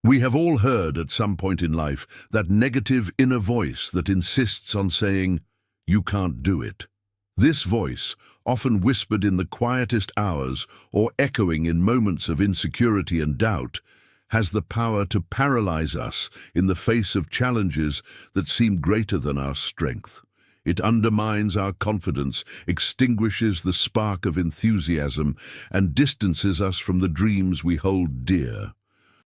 We have all heard at some point in life that negative inner voice that insists on saying, "You can't do it." This voice, often whispered in the quietest hours or echoing in moments of insecurity and doubt, has the power to paralyze us in the face of challenges that seem greater than our strength. It undermines our confidence, extinguishes the spark of enthusiasm, and distances us from the dreams we hold dear.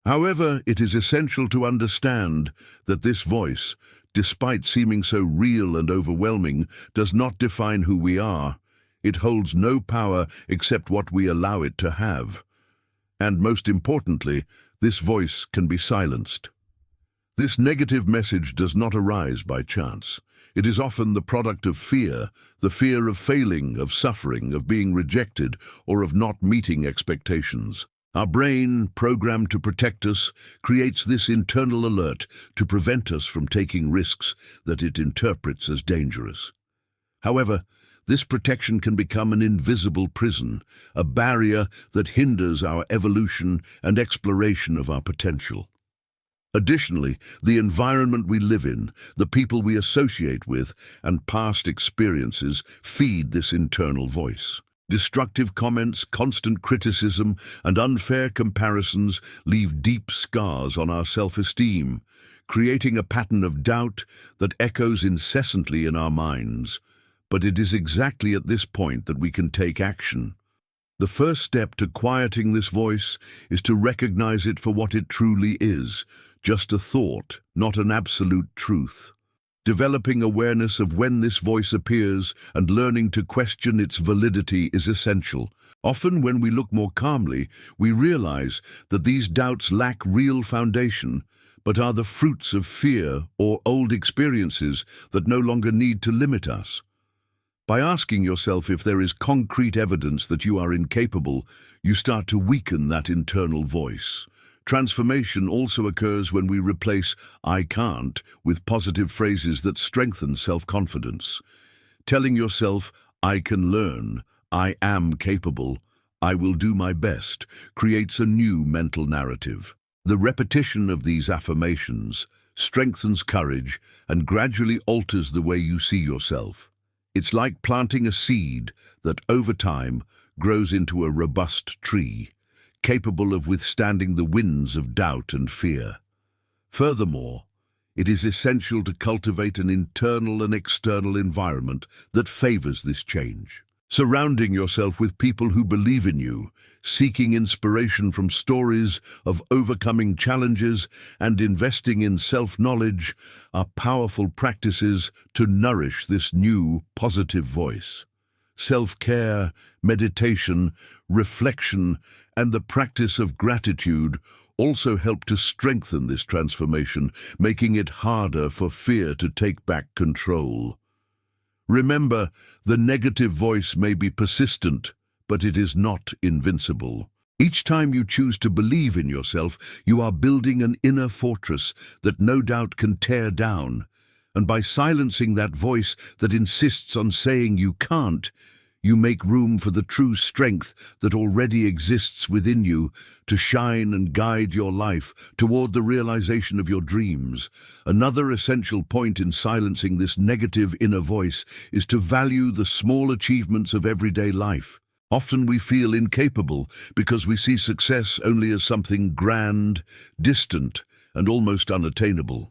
However, it is essential to understand that this voice, despite seeming so real and overwhelming, does not define who we are. It holds no power except what we allow it to have. And most importantly, this voice can be silenced. This negative message does not arise by chance. It is often the product of fear, the fear of failing, of suffering, of being rejected, or of not meeting expectations. Our brain, programmed to protect us, creates this internal alert to prevent us from taking risks that it interprets as dangerous. However, this protection can become an invisible prison, a barrier that hinders our evolution and exploration of our potential. Additionally, the environment we live in, the people we associate with, and past experiences feed this internal voice. Destructive comments, constant criticism, and unfair comparisons leave deep scars on our self-esteem, creating a pattern of doubt that echoes incessantly in our minds. But it is exactly at this point that we can take action. The first step to quieting this voice is to recognize it for what it truly is, just a thought, not an absolute truth. Developing awareness of when this voice appears and learning to question its validity is essential. Often when we look more calmly, we realize that these doubts lack real foundation, but are the fruits of fear or old experiences that no longer need to limit us. By asking yourself if there is concrete evidence that you are incapable, you start to weaken that internal voice. Transformation also occurs when we replace "I can't" with positive phrases that strengthen self-confidence. Telling yourself, "I can learn," "I am capable," "I will do my best," creates a new mental narrative. The repetition of these affirmations strengthens courage and gradually alters the way you see yourself. It's like planting a seed that, over time, grows into a robust tree, capable of withstanding the winds of doubt and fear. Furthermore, it is essential to cultivate an internal and external environment that favors this change. Surrounding yourself with people who believe in you, seeking inspiration from stories of overcoming challenges, and investing in self-knowledge are powerful practices to nourish this new, positive voice. Self-care, meditation, reflection, and the practice of gratitude also help to strengthen this transformation, making it harder for fear to take back control. Remember, the negative voice may be persistent, but it is not invincible. Each time you choose to believe in yourself, you are building an inner fortress that no doubt can tear down. And by silencing that voice that insists on saying you can't, you make room for the true strength that already exists within you to shine and guide your life toward the realization of your dreams. Another essential point in silencing this negative inner voice is to value the small achievements of everyday life. Often we feel incapable because we see success only as something grand, distant, and almost unattainable.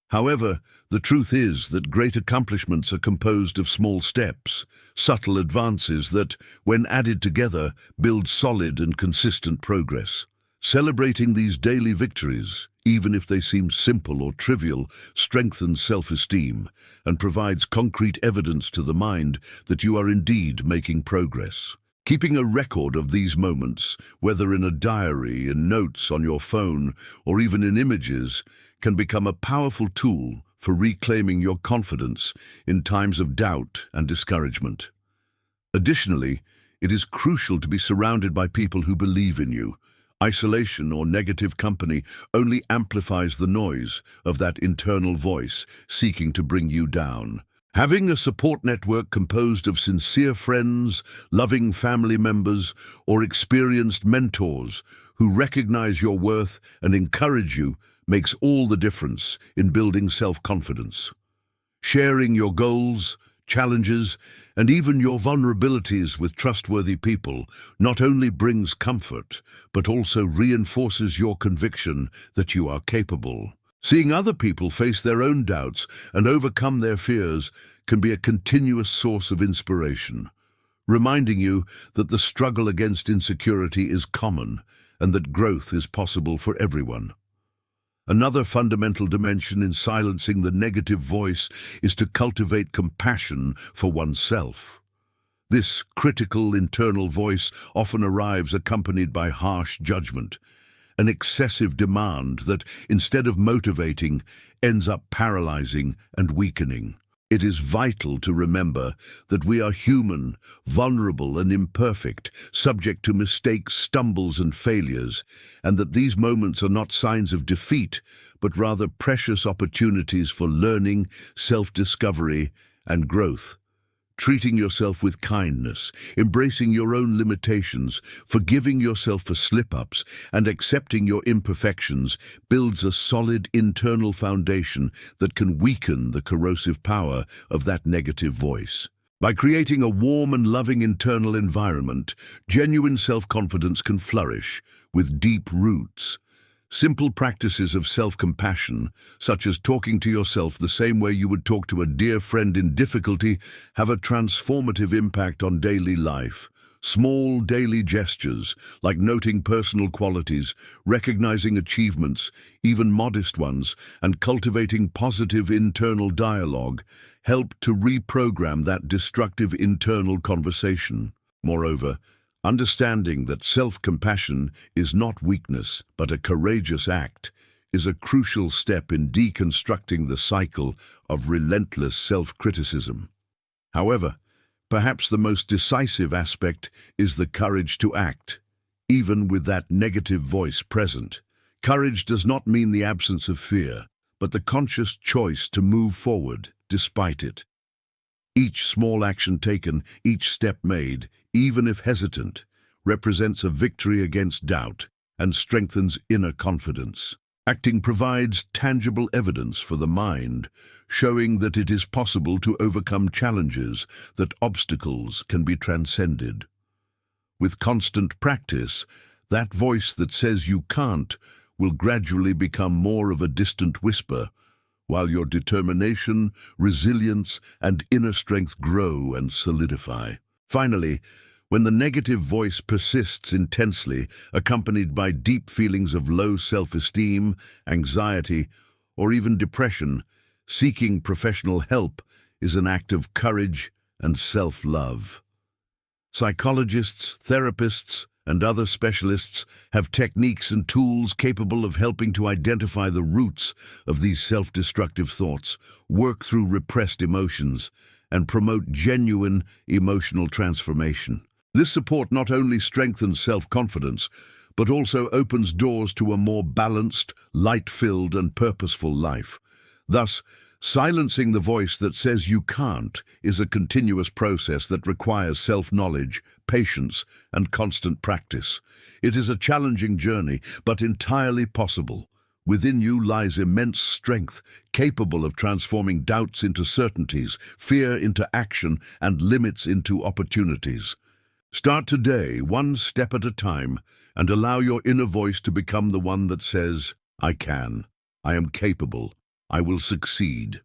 However, the truth is that great accomplishments are composed of small steps, subtle advances that, when added together, build solid and consistent progress. Celebrating these daily victories, even if they seem simple or trivial, strengthens self-esteem and provides concrete evidence to the mind that you are indeed making progress. Keeping a record of these moments, whether in a diary, in notes on your phone, or even in images, can become a powerful tool for reclaiming your confidence in times of doubt and discouragement. Additionally, it is crucial to be surrounded by people who believe in you. Isolation or negative company only amplifies the noise of that internal voice seeking to bring you down. Having a support network composed of sincere friends, loving family members, or experienced mentors who recognize your worth and encourage you makes all the difference in building self-confidence. Sharing your goals, challenges, and even your vulnerabilities with trustworthy people not only brings comfort, but also reinforces your conviction that you are capable. Seeing other people face their own doubts and overcome their fears can be a continuous source of inspiration, reminding you that the struggle against insecurity is common and that growth is possible for everyone. Another fundamental dimension in silencing the negative voice is to cultivate compassion for oneself. This critical internal voice often arrives accompanied by harsh judgment, an excessive demand that, instead of motivating, ends up paralyzing and weakening. It is vital to remember that we are human, vulnerable and imperfect, subject to mistakes, stumbles and failures, and that these moments are not signs of defeat, but rather precious opportunities for learning, self-discovery and growth. Treating yourself with kindness, embracing your own limitations, forgiving yourself for slip-ups, and accepting your imperfections builds a solid internal foundation that can weaken the corrosive power of that negative voice. By creating a warm and loving internal environment, genuine self-confidence can flourish with deep roots. Simple practices of self-compassion, such as talking to yourself the same way you would talk to a dear friend in difficulty, have a transformative impact on daily life. Small daily gestures, like noting personal qualities, recognizing achievements, even modest ones, and cultivating positive internal dialogue, help to reprogram that destructive internal conversation. Moreover, understanding that self-compassion is not weakness, but a courageous act, is a crucial step in deconstructing the cycle of relentless self-criticism. However, perhaps the most decisive aspect is the courage to act, even with that negative voice present. Courage does not mean the absence of fear, but the conscious choice to move forward despite it. Each small action taken, each step made, even if hesitant, represents a victory against doubt and strengthens inner confidence. Acting provides tangible evidence for the mind, showing that it is possible to overcome challenges, that obstacles can be transcended. With constant practice, that voice that says you can't will gradually become more of a distant whisper, while your determination, resilience, and inner strength grow and solidify. Finally, when the negative voice persists intensely, accompanied by deep feelings of low self-esteem, anxiety, or even depression, seeking professional help is an act of courage and self-love. Psychologists, therapists, and other specialists have techniques and tools capable of helping to identify the roots of these self-destructive thoughts, work through repressed emotions, and promote genuine emotional transformation. This support not only strengthens self-confidence, but also opens doors to a more balanced, light-filled, and purposeful life. Thus, silencing the voice that says you can't is a continuous process that requires self-knowledge, patience, and constant practice. It is a challenging journey, but entirely possible. Within you lies immense strength, capable of transforming doubts into certainties, fear into action, and limits into opportunities. Start today, one step at a time, and allow your inner voice to become the one that says, I can, I am capable, I will succeed.